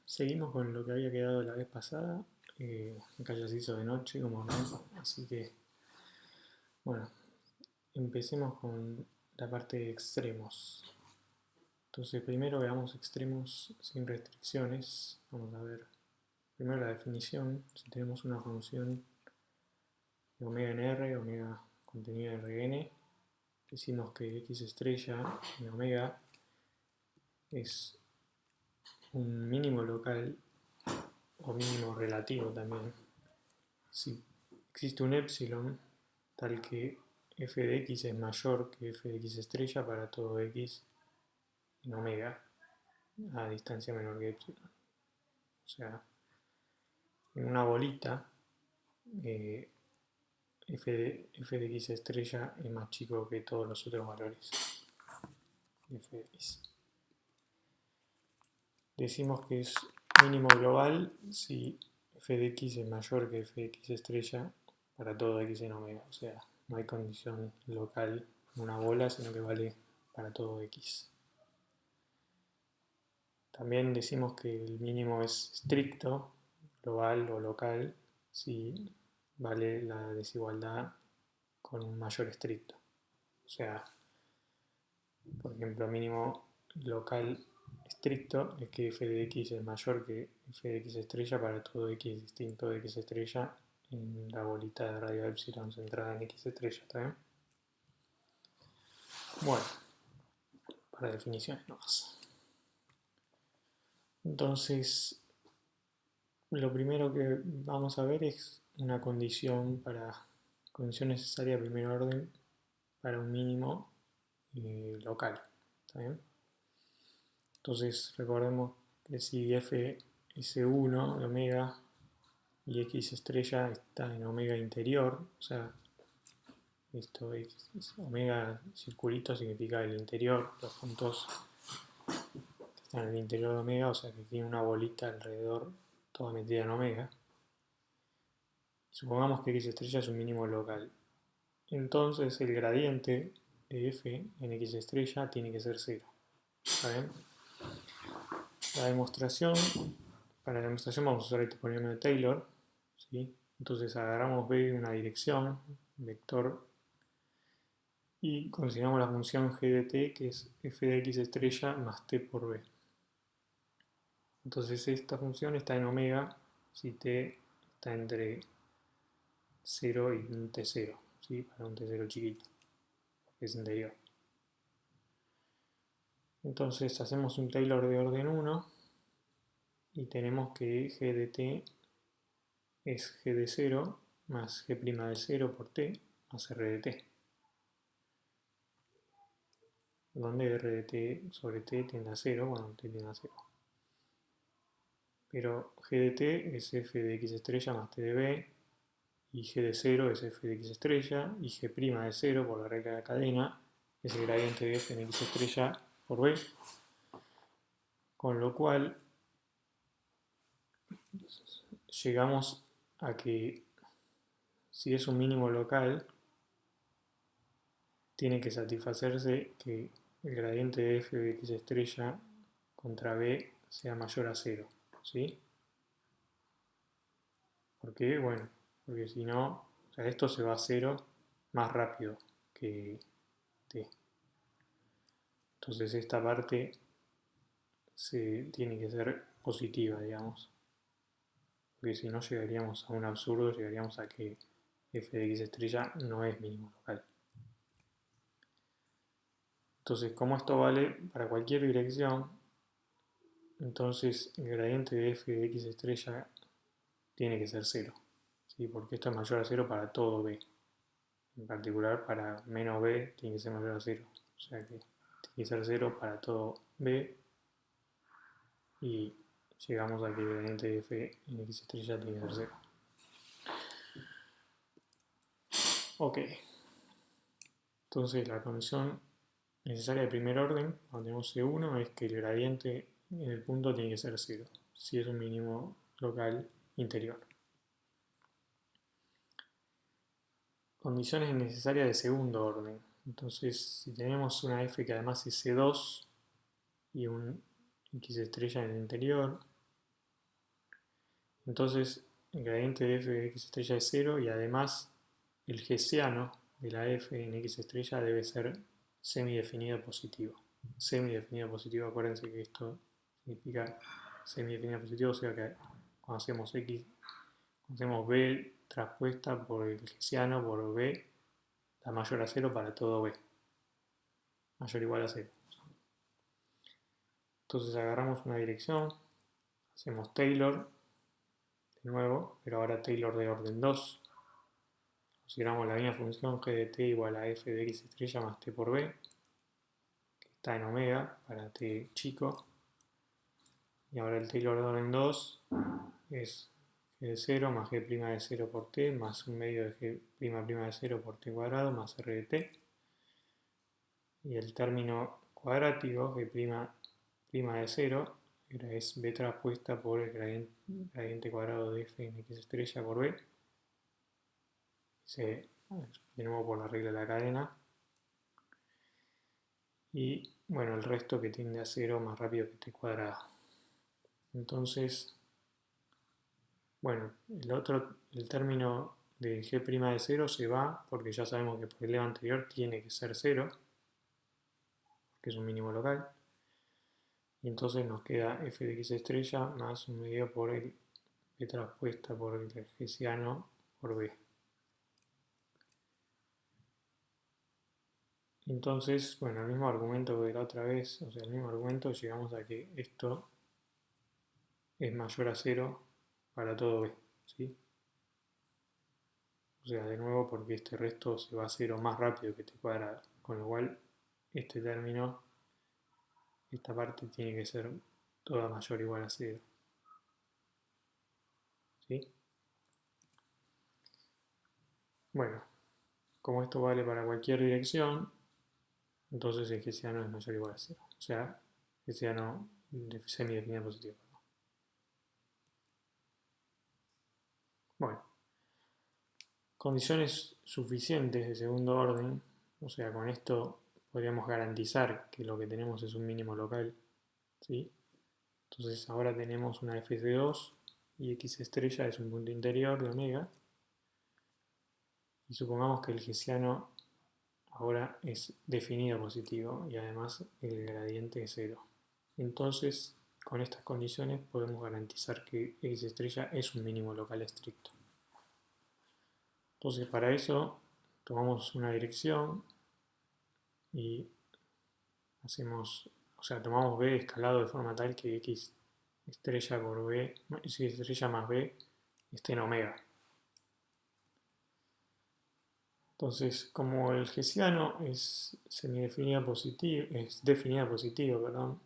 Seguimos con lo que había quedado la vez pasada. Acá ya se hizo de noche, como ven, así que, bueno, empecemos con la parte de extremos. Entonces, primero veamos extremos sin restricciones. Vamos a ver primero la definición. Si tenemos una función de omega en R, omega contenido en Rn, decimos que x estrella en omega es un mínimo local o mínimo relativo también. Si existe un epsilon tal que f de x es mayor que f de x estrella para todo x en omega a distancia menor que epsilon. O sea, en una bolita eh, f de x estrella es más chico que todos los otros valores de f de x. Decimos que es mínimo global si f de x es mayor que f de x estrella para todo x en omega. O sea, no hay condición local en una bola, sino que vale para todo x. También decimos que el mínimo es estricto, global o local, si vale la desigualdad con un mayor estricto. O sea, por ejemplo, mínimo local estricto es que f de x es mayor que f de x estrella para todo x distinto de x estrella en la bolita de radio epsilon centrada en x estrella, ¿está bien? Bueno, para definiciones nomás. Entonces, lo primero que vamos a ver es una condición necesaria de primer orden para un mínimo local, ¿está bien? Entonces recordemos que si f es 1 de omega y x estrella está en omega interior, o sea, esto es omega circulito significa el interior, los puntos que están en el interior de omega, o sea que tiene una bolita alrededor toda metida en omega. Supongamos que x estrella es un mínimo local. Entonces el gradiente de f en x estrella tiene que ser 0. ¿Está bien? Para la demostración vamos a usar este polinomio de Taylor. ¿Sí? Entonces agarramos b de una dirección, vector, y consideramos la función g de t, que es f de x estrella más t por b. Entonces esta función está en omega si t está entre 0 y un t0, ¿sí? Para un t0 chiquito, que es interior. Entonces hacemos un Taylor de orden 1 y tenemos que g de t es g de 0 más g' de 0 por t más r de t, donde r de t sobre t tiende a 0 cuando t tiende a 0. Pero g de t es f de x estrella más t de b, y g de 0 es f de x estrella, y g' de 0 por la regla de la cadena es el gradiente de f en x estrella por b, con lo cual llegamos a que si es un mínimo local, tiene que satisfacerse que el gradiente de f de x estrella contra b sea mayor a 0, ¿sí? ¿Por qué? Bueno, porque si no, o sea, esto se va a 0 más rápido que t. Entonces esta parte tiene que ser positiva, digamos. Porque si no llegaríamos a un absurdo, llegaríamos a que f de x estrella no es mínimo local. Entonces, como esto vale para cualquier dirección, entonces el gradiente de f de x estrella tiene que ser 0, ¿sí? Porque esto es mayor a 0 para todo b. En particular, para menos b tiene que ser mayor a 0. O sea que tiene que ser 0 para todo b. Y llegamos a que el gradiente de f en x estrella tiene que ser 0. Ok. Entonces la condición necesaria de primer orden, cuando tenemos C1, es que el gradiente en el punto tiene que ser 0, si es un mínimo local interior. Condiciones necesarias de segundo orden. Entonces, si tenemos una f que además es C2 y un x estrella en el interior, Entonces el gradiente de f de x estrella es 0 y además el hessiano de la f en x estrella debe ser semidefinido positivo. Semidefinido positivo, acuérdense que esto significa semidefinido positivo, o sea que cuando hacemos x, cuando hacemos b traspuesta por el hessiano por b, da mayor a 0 para todo b, mayor o igual a 0. Entonces agarramos una dirección, hacemos Taylor de nuevo, pero ahora Taylor de orden 2. Consideramos la misma función g de t igual a f de x estrella más t por b, que está en omega para t chico. Y ahora el Taylor de orden 2 es g de 0 más g' de 0 por t más un medio de g' de 0 por t cuadrado más r de t. Y el término cuadrático, g' de 0, es b traspuesta por el gradiente cuadrado de f en x estrella por b. De nuevo por la regla de la cadena. Y bueno, el resto que tiende a 0 más rápido que t cuadrado. Entonces, bueno, el término de g' de 0 se va porque ya sabemos que por el lema anterior tiene que ser 0, que es un mínimo local. Y entonces nos queda f de x estrella más un medio por el b traspuesta por el hessiano por b. Entonces, bueno, el mismo argumento que la otra vez, o sea, el mismo argumento, llegamos a que esto es mayor a 0 para todo b, ¿sí? O sea, de nuevo porque este resto se va a 0 más rápido que t cuadrado, con lo cual este término, esta parte tiene que ser toda mayor o igual a 0, ¿sí? Bueno, como esto vale para cualquier dirección, entonces el hessiano es mayor o igual a 0, o sea, hessiano semidefinido positivo. Bueno, condiciones suficientes de segundo orden, o sea, con esto podríamos garantizar que lo que tenemos es un mínimo local, ¿sí? Entonces ahora tenemos una f de 2 y x estrella es un punto interior de omega, y supongamos que el hessiano ahora es definido positivo y además el gradiente es 0. Entonces, con estas condiciones podemos garantizar que x estrella es un mínimo local estricto. Entonces, para eso tomamos una dirección y hacemos, o sea, tomamos b escalado de forma tal que x estrella por b, x estrella más b esté en omega. Entonces, como el hessiano es semidefinido positivo, es definida positivo, perdón,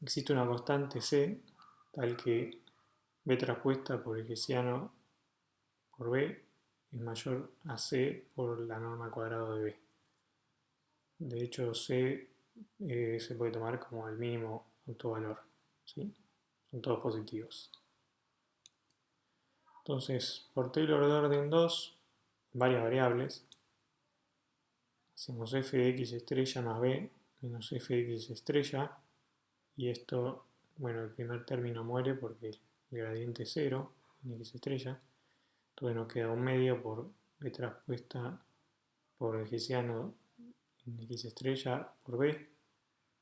existe una constante c tal que b traspuesta por el hessiano por b es mayor a c por la norma al cuadrado de b. De hecho, c se puede tomar como el mínimo autovalor, ¿sí? Son todos positivos. Entonces, por Taylor de orden 2, varias variables, hacemos f de x estrella más b menos f de x estrella, y esto, bueno, el primer término muere porque el gradiente es 0 en x estrella, entonces nos queda un medio por b traspuesta por el hessiano en x estrella por b,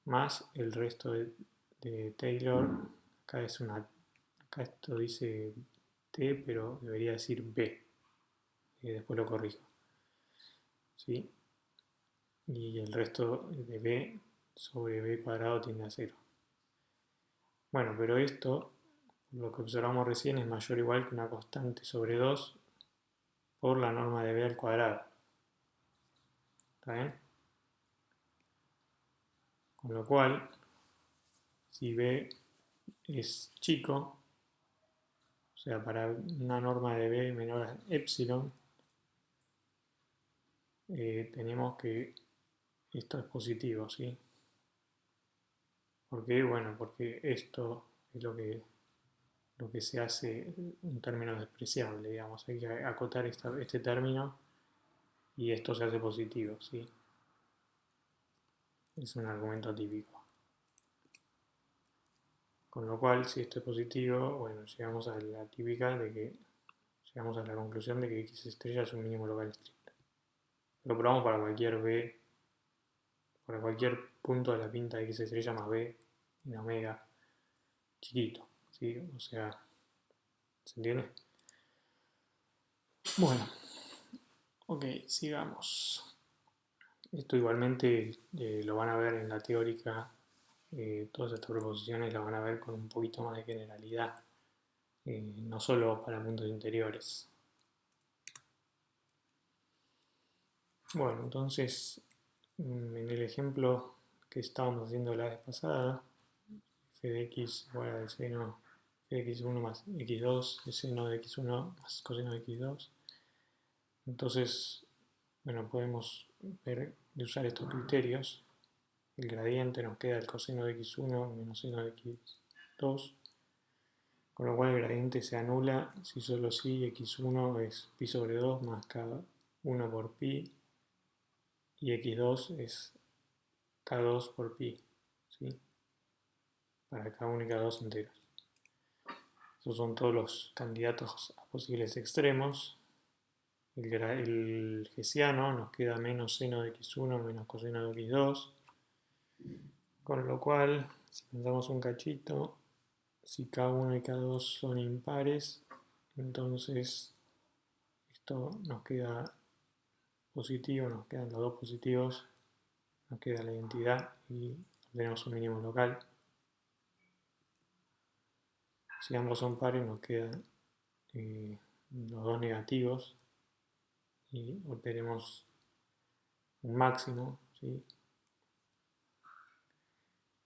más el resto de Taylor. Acá acá esto dice t, pero debería decir b, después lo corrijo, ¿sí? Y el resto de b sobre b cuadrado tiende a 0. Bueno, pero esto, lo que observamos recién, es mayor o igual que una constante sobre 2 por la norma de b al cuadrado. ¿Está bien? Con lo cual, si b es chico, o sea, para una norma de b menor a epsilon, tenemos que esto es positivo, ¿sí? ¿Por qué? Bueno, porque esto es lo que se hace un término despreciable, digamos. Hay que acotar este término y esto se hace positivo, ¿sí? Es un argumento típico. Con lo cual, si esto es positivo, bueno, llegamos a la típica de que llegamos a la conclusión de que x estrella es un mínimo local estricto. Lo probamos para cualquier b, para cualquier punto de la pinta de x estrella más b en omega chiquito, ¿sí? O sea, ¿se entiende? Bueno, ok, sigamos. Esto igualmente lo van a ver en la teórica, todas estas proposiciones las van a ver con un poquito más de generalidad, no solo para puntos interiores. Bueno, entonces, en el ejemplo que estábamos haciendo la vez pasada, f de x igual al seno de x1 más x2, el seno de x1 más coseno de x2. Entonces, bueno, podemos ver de usar estos criterios. El gradiente nos queda el coseno de x1 menos seno de x2, con lo cual el gradiente se anula si solo si x1 es pi sobre 2 más k1 por pi y x2 es k2 por pi, ¿sí? Para k1 y k2 enteros. Esos son todos los candidatos a posibles extremos. El hessiano nos queda menos seno de x1 menos coseno de x2. Con lo cual, si pensamos un cachito, si k1 y k2 son impares, entonces esto nos queda positivo, nos quedan los dos positivos, nos queda la identidad y tenemos un mínimo local. Si ambos son pares, nos quedan los dos negativos y obtenemos un máximo, ¿sí?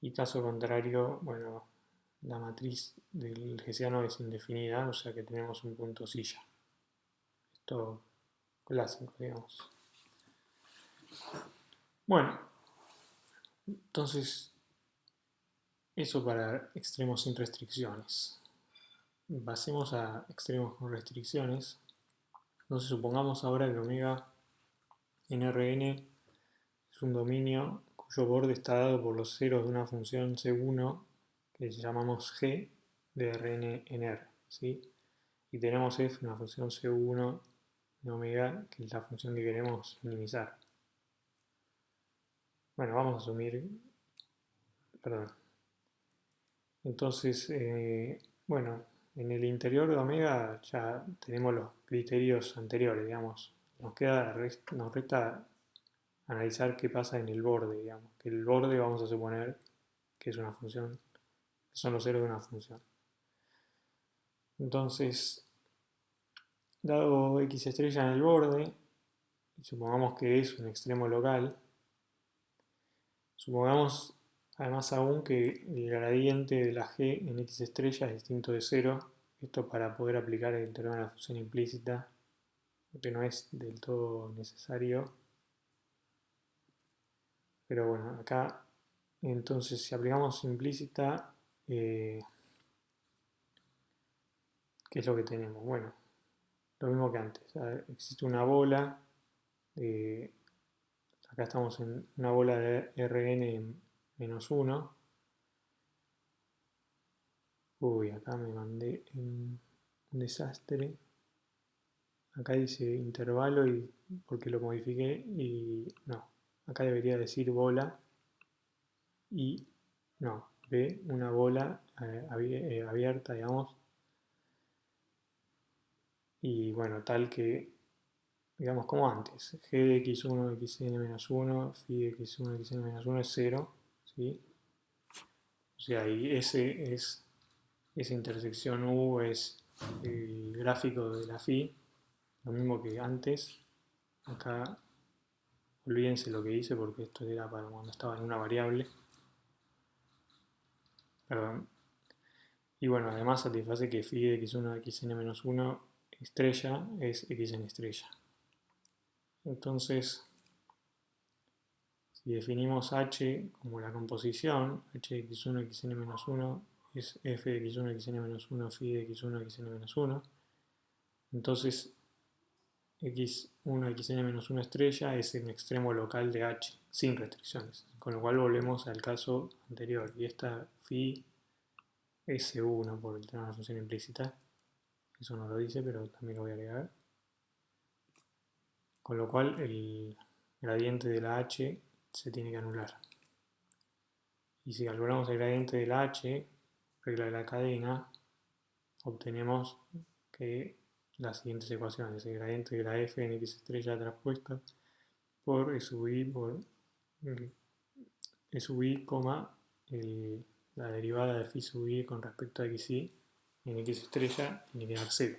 Y caso contrario, bueno, la matriz del hessiano es indefinida, o sea que tenemos un punto silla. Esto clásico, digamos. Bueno, entonces eso para extremos sin restricciones. Pasemos a extremos con restricciones. Entonces supongamos ahora que omega en Rn es un dominio cuyo borde está dado por los ceros de una función C1 que llamamos g de Rn en R, ¿sí? Y tenemos f, una función C1 de omega, que es la función que queremos minimizar. Bueno, vamos a asumir, perdón. Entonces, bueno, en el interior de omega ya tenemos los criterios anteriores, digamos. Nos resta analizar qué pasa en el borde, digamos. Que el borde vamos a suponer que es una función, que son los ceros de una función. Entonces, dado x estrella en el borde, y supongamos que es un extremo local, supongamos además aún que el gradiente de la g en x estrella es distinto de 0, esto para poder aplicar el teorema de la función implícita, que no es del todo necesario, pero bueno, acá entonces si aplicamos implícita, ¿qué es lo que tenemos? Bueno, lo mismo que antes, existe una bola, acá estamos en una bola de Rn menos 1. Uy, acá me mandé un desastre. Acá dice intervalo y porque lo modifiqué y no. Acá debería decir bola y no. B, una bola abierta, digamos. Y bueno, tal que, digamos como antes. G de x1, xn-1, phi de x1, xn-1 es 0. ¿Sí? O sea, y ese es, esa intersección U es el gráfico de la phi, lo mismo que antes. Acá olvídense lo que hice porque esto era para cuando estaba en una variable. Perdón. Y bueno, además satisface que phi de x1 de xn-1 estrella es xn estrella. Entonces, si definimos h como la composición, h de x1 xn-1 es f de x1 xn-1 phi de x1 xn-1, entonces x1 xn-1 estrella es el extremo local de h sin restricciones, con lo cual volvemos al caso anterior y esta phi S1 por el tema de la función implícita. Eso no lo dice, pero también lo voy a agregar. Con lo cual el gradiente de la h se tiene que anular. Y si calculamos el gradiente de la h, regla de la cadena, obtenemos que las siguientes ecuaciones: el gradiente de la f en x estrella traspuesta por e sub i por e sub i, la derivada de phi sub i con respecto a xi en x estrella tiene que dar 0.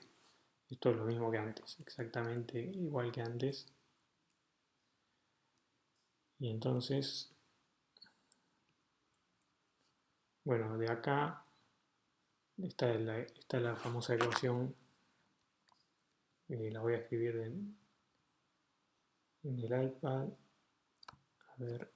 Esto es lo mismo que antes, exactamente igual que antes. Y entonces, bueno, de acá, esta es la famosa ecuación, la voy a escribir en el iPad. A ver.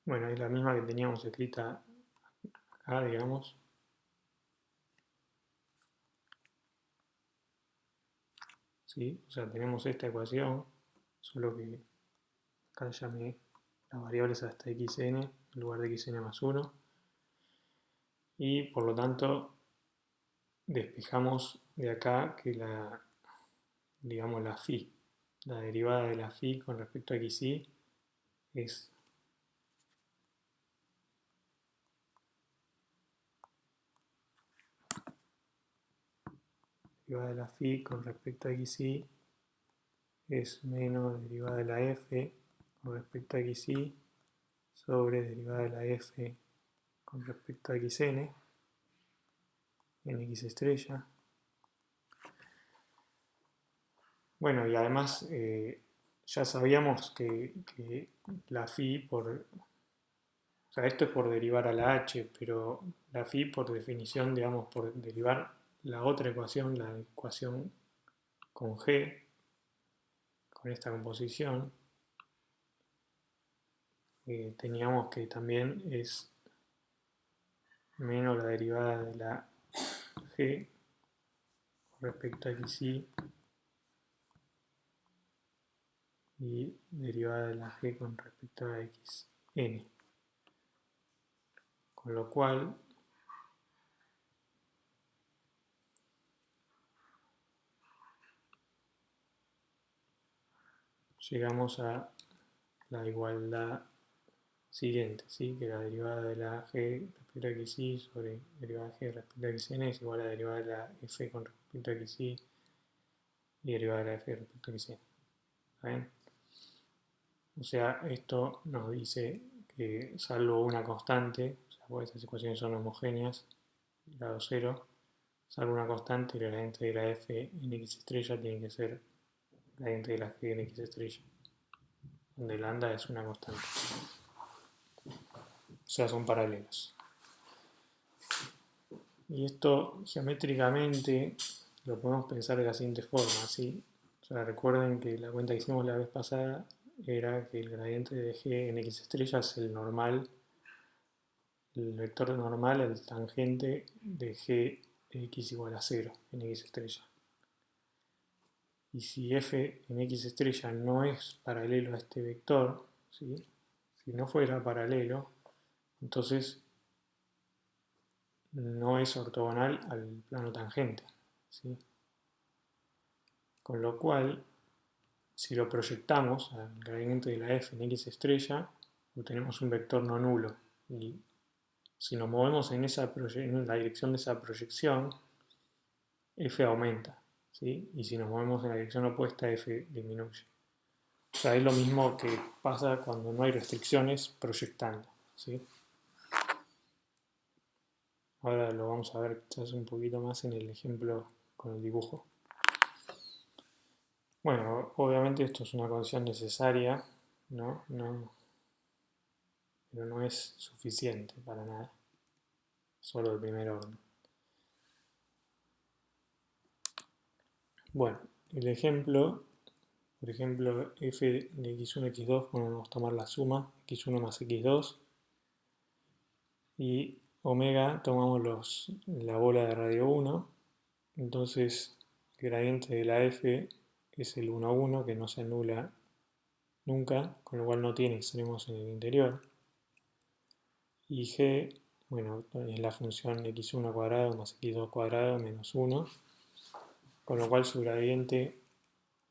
Bueno, es la misma que teníamos escrita acá, digamos. ¿Sí? O sea, tenemos esta ecuación, solo que acá llamé las variables hasta xn en lugar de xn más 1. Y por lo tanto, despejamos de acá que digamos, la phi, la derivada de la phi con respecto a xi es derivada de la phi con respecto a xi es menos derivada de la f con respecto a xi sobre derivada de la f con respecto a xn en x estrella. Bueno, y además ya sabíamos que la phi o sea, esto es por derivar a la h, pero la phi por definición, digamos, por derivar la otra ecuación, la ecuación con g, con esta composición, teníamos que también es menos la derivada de la g con respecto a xi y derivada de la g con respecto a xn. Con lo cual, llegamos a la igualdad siguiente, ¿sí? Que la derivada de la g respecto a xi sobre derivada de g respecto a xn es igual a la derivada de la f con respecto a xi y derivada de la f respecto a xn. ¿Está bien? O sea, esto nos dice que salvo una constante, o sea, porque estas ecuaciones son homogéneas, grado 0, salvo una constante, el gradiente de la f en x estrella tiene que ser el gradiente de la g en x estrella, donde lambda es una constante. O sea, son paralelos. Y esto geométricamente lo podemos pensar de la siguiente forma, ¿sí? O sea, recuerden que la cuenta que hicimos la vez pasada era que el gradiente de g en x estrella es el normal, el vector normal, el tangente de g x igual a 0 en x estrella. Y si f en x estrella no es paralelo a este vector, ¿sí? Si no fuera paralelo, entonces no es ortogonal al plano tangente, ¿sí? Con lo cual, si lo proyectamos al gradiente de la f en x estrella, obtenemos un vector no nulo. Y si nos movemos en la dirección de esa proyección, f aumenta, ¿sí? Y si nos movemos en la dirección opuesta, f disminuye. O sea, es lo mismo que pasa cuando no hay restricciones proyectando, ¿sí? Ahora lo vamos a ver quizás un poquito más en el ejemplo con el dibujo. Bueno, obviamente esto es una condición necesaria, ¿no? Pero no es suficiente para nada, solo el primer orden. Bueno, el ejemplo, por ejemplo, f de x1, x2, bueno, vamos a tomar la suma, x1 más x2, y omega tomamos la bola de radio 1, Entonces el gradiente de la f es el 1, 1, que no se anula nunca, con lo cual no tiene extremos en el interior. Y g, bueno, es la función x1 cuadrado más x2 cuadrado menos 1, con lo cual su gradiente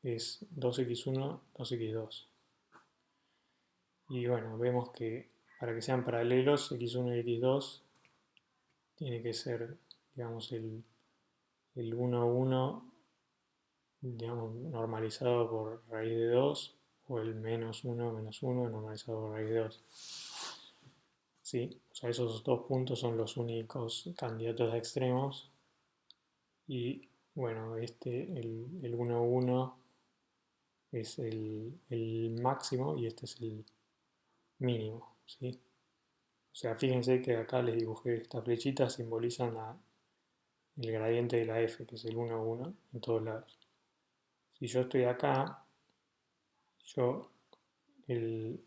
es 2x1, 2x2. Y bueno, vemos que para que sean paralelos, x1 y x2 tiene que ser, digamos, el 1, 1, digamos, normalizado por raíz de 2, o el menos 1, menos 1, normalizado por raíz de 2. ¿Sí? O sea, esos dos puntos son los únicos candidatos a extremos. Y bueno, el 1, 1 es el máximo y este es el mínimo. ¿Sí? O sea, fíjense que acá les dibujé estas flechitas, simbolizan el gradiente de la f, que es el 1, 1, en todos lados. Si yo estoy acá, yo el,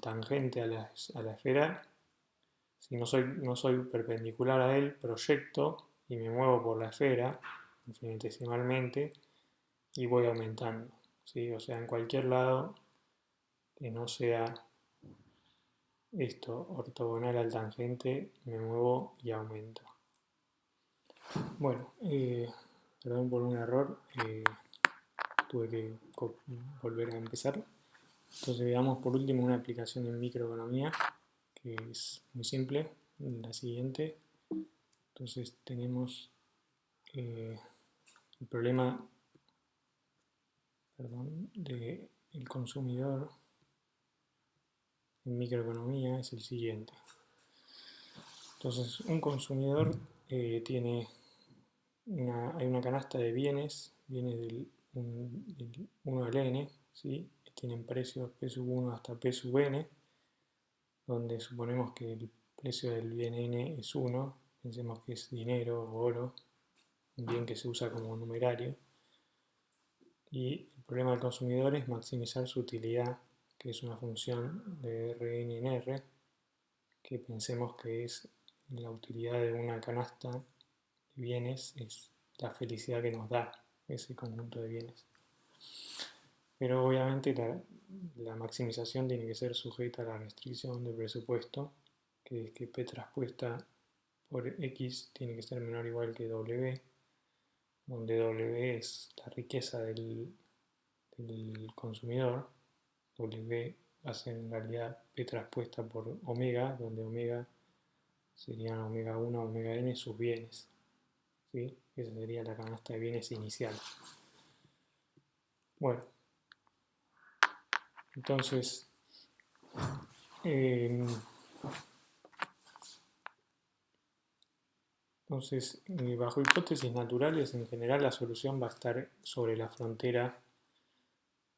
tangente a la esfera, si no soy perpendicular a él, proyecto y me muevo por la esfera infinitesimalmente y voy aumentando. ¿Sí? O sea, en cualquier lado que no sea esto ortogonal al tangente, me muevo y aumento. Bueno, perdón por un error, tuve que volver a empezar. Entonces veamos por último una aplicación en microeconomía que es muy simple, la siguiente. Entonces tenemos el problema, del consumidor en microeconomía es el siguiente. Entonces un consumidor hay una canasta de bienes del 1 al n, ¿sí? Que tienen precios P sub 1 hasta P sub n, donde suponemos que el precio del bien n es 1, pensemos que es dinero o oro, un bien que se usa como numerario. Y el problema del consumidor es maximizar su utilidad, que es una función de Rn en R, que pensemos que es la utilidad de una canasta de bienes, es la felicidad que nos da ese conjunto de bienes. Pero obviamente la maximización tiene que ser sujeta a la restricción del presupuesto, que es que P traspuesta por X tiene que ser menor o igual que W, donde W es la riqueza del consumidor. W va a ser en realidad P traspuesta por omega, donde omega serían omega 1, omega n sus bienes. ¿Sí? Esa sería la canasta de bienes inicial. Bueno, entonces, bajo hipótesis naturales, en general la solución va a estar sobre la frontera,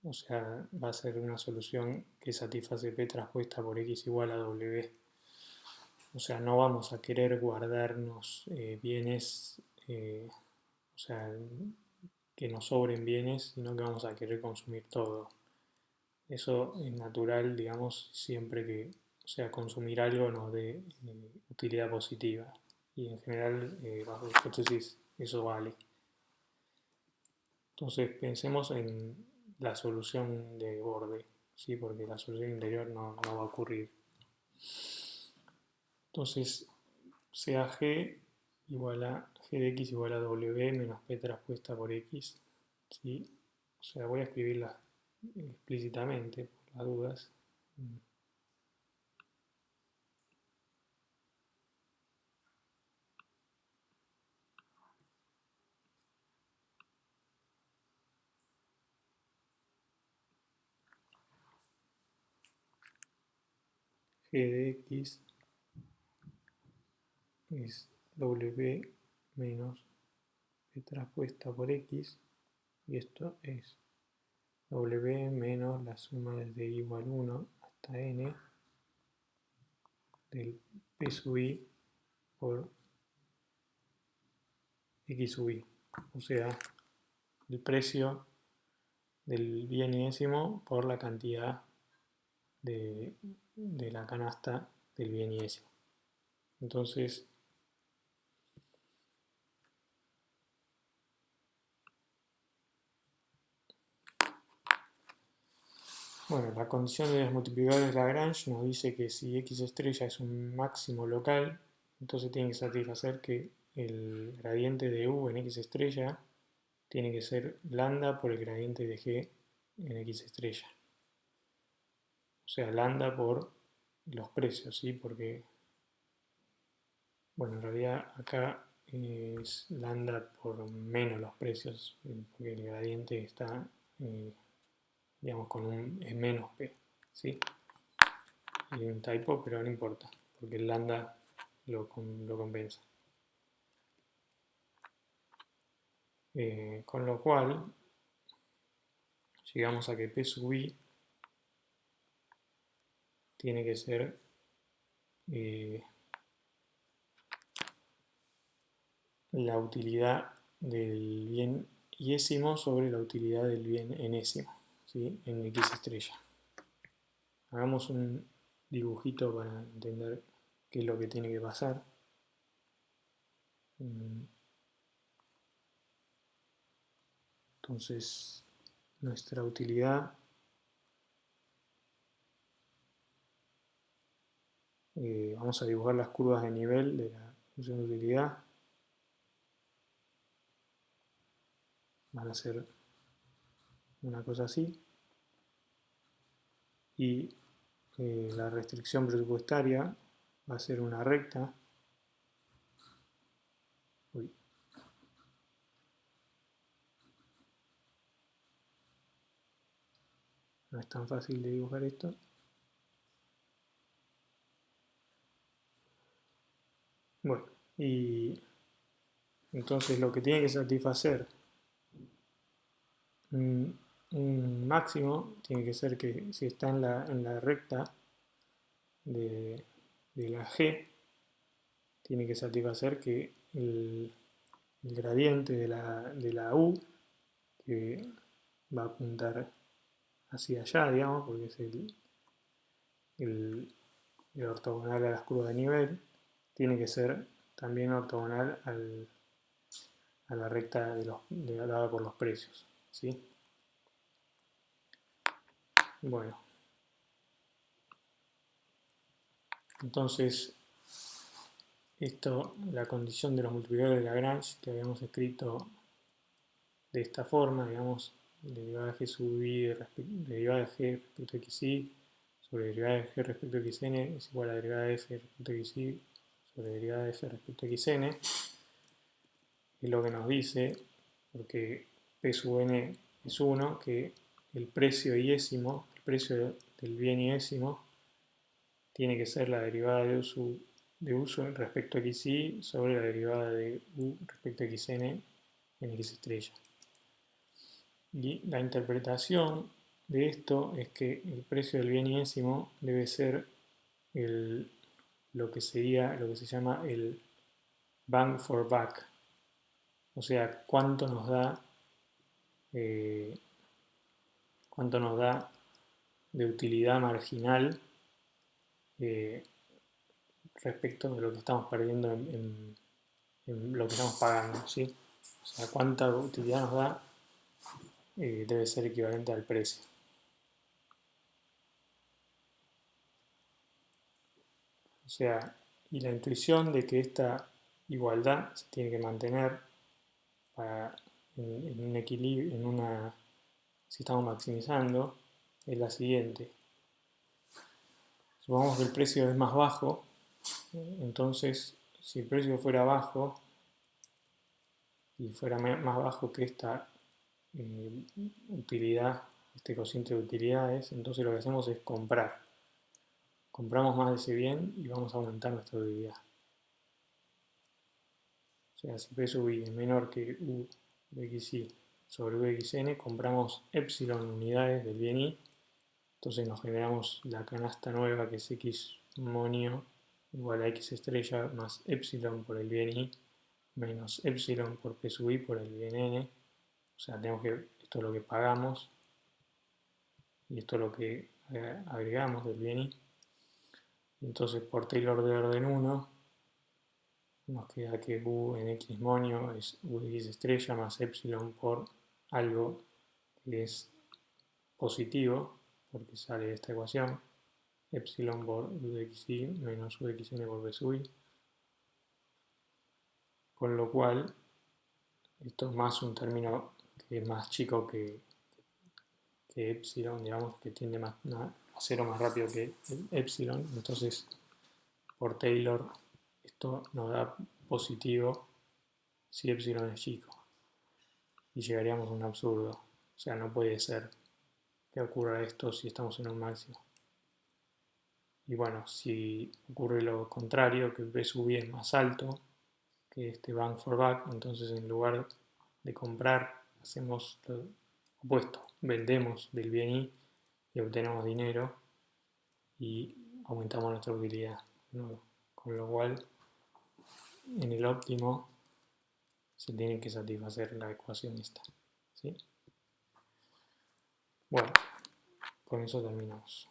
o sea, va a ser una solución que satisface P traspuesta por X igual a W. O sea, no vamos a querer guardarnos bienes, o sea, que nos sobren bienes, sino que vamos a querer consumir todo. Eso es natural, digamos, siempre que, o sea, consumir algo nos dé utilidad positiva. Y en general, bajo hipótesis, eso vale. Entonces pensemos en la solución de borde, ¿sí? Porque la solución interior no va a ocurrir. Entonces, sea G igual a G de X igual a W menos P traspuesta por X, ¿sí? O sea, voy a escribirla explícitamente por las dudas. G de X es W menos P traspuesta por X, y esto es W menos la suma desde I igual 1 hasta N del P sub I por X sub I. O sea, el precio del bien enésimo por la cantidad de la canasta del bien enésimo. Entonces, Bueno, la condición de los multiplicadores de Lagrange nos dice que si x estrella es un máximo local, entonces tiene que satisfacer que el gradiente de u en x estrella tiene que ser lambda por el gradiente de g en x estrella. O sea, lambda por los precios, ¿sí? Porque, bueno, en realidad acá es lambda por menos los precios, porque el gradiente está, digamos, es menos p, ¿sí? Hay un typo, pero no importa, porque el lambda lo compensa. Con lo cual, llegamos a que P sub I tiene que ser la utilidad del bien yésimo sobre la utilidad del bien enésimo, ¿sí? En X estrella. Hagamos un dibujito para entender qué es lo que tiene que pasar. Entonces, nuestra utilidad vamos a dibujar las curvas de nivel de la función de utilidad. Van a ser una cosa así. Y la restricción presupuestaria va a ser una recta. Uy. No es tan fácil de dibujar esto. Bueno, y entonces lo que tiene que satisfacer un máximo tiene que ser que si está en la recta de la G, tiene que satisfacer que el gradiente de la U, que va a apuntar hacia allá, digamos, porque es el ortogonal a las curvas de nivel, tiene que ser también ortogonal a la recta dada por los precios, ¿sí? Bueno, entonces esto, la condición de los multiplicadores de Lagrange que habíamos escrito de esta forma, digamos, derivada de g sub i derivada de g respecto a xi sobre derivada de g respecto a xn es igual a derivada de f respecto a xi sobre derivada de f respecto a xn, es lo que nos dice, porque p sub n es 1, que el precio iésimo, el precio del bien iésimo, tiene que ser la derivada de u respecto a xi sobre la derivada de u respecto a xn en x estrella. Y la interpretación de esto es que el precio del bien iésimo debe ser lo que se llama el bang for buck, o sea, cuánto nos da de utilidad marginal respecto de lo que estamos perdiendo en lo que estamos pagando, ¿sí? O sea, cuánta utilidad nos da debe ser equivalente al precio. O sea, y la intuición de que esta igualdad se tiene que mantener en un equilibrio, si estamos maximizando, es la siguiente. Supongamos que el precio es más bajo, entonces si el precio fuera bajo y fuera más bajo que esta utilidad, este cociente de utilidades, entonces lo que hacemos es comprar. Compramos más de ese bien y vamos a aumentar nuestra utilidad. O sea, si P sub i es menor que U de xi sobre U de xn, compramos epsilon unidades del bien i, entonces nos generamos la canasta nueva que es x monio igual a x estrella más epsilon por el bien i menos epsilon por P sub i por el bien n. O sea, esto es lo que pagamos y esto es lo que agregamos del bien i. Entonces por Taylor de orden 1 nos queda que U en x monio es U de x estrella más epsilon por algo que es positivo, porque sale esta ecuación, epsilon por u de xy menos u de xn por b sub i, con lo cual esto es más un término que es más chico que epsilon, digamos, que tiende más, a cero más rápido que el epsilon, entonces por Taylor esto nos da positivo si epsilon es chico y llegaríamos a un absurdo, o sea, no puede ser que ocurra esto si estamos en un máximo. Y bueno, si ocurre lo contrario, que B sub i es más alto que este bang for buck, entonces en lugar de comprar hacemos lo opuesto, vendemos del bien y obtenemos dinero y aumentamos nuestra utilidad, ¿no? Con lo cual en el óptimo se tiene que satisfacer la ecuación esta, ¿sí? Bueno, con eso terminamos.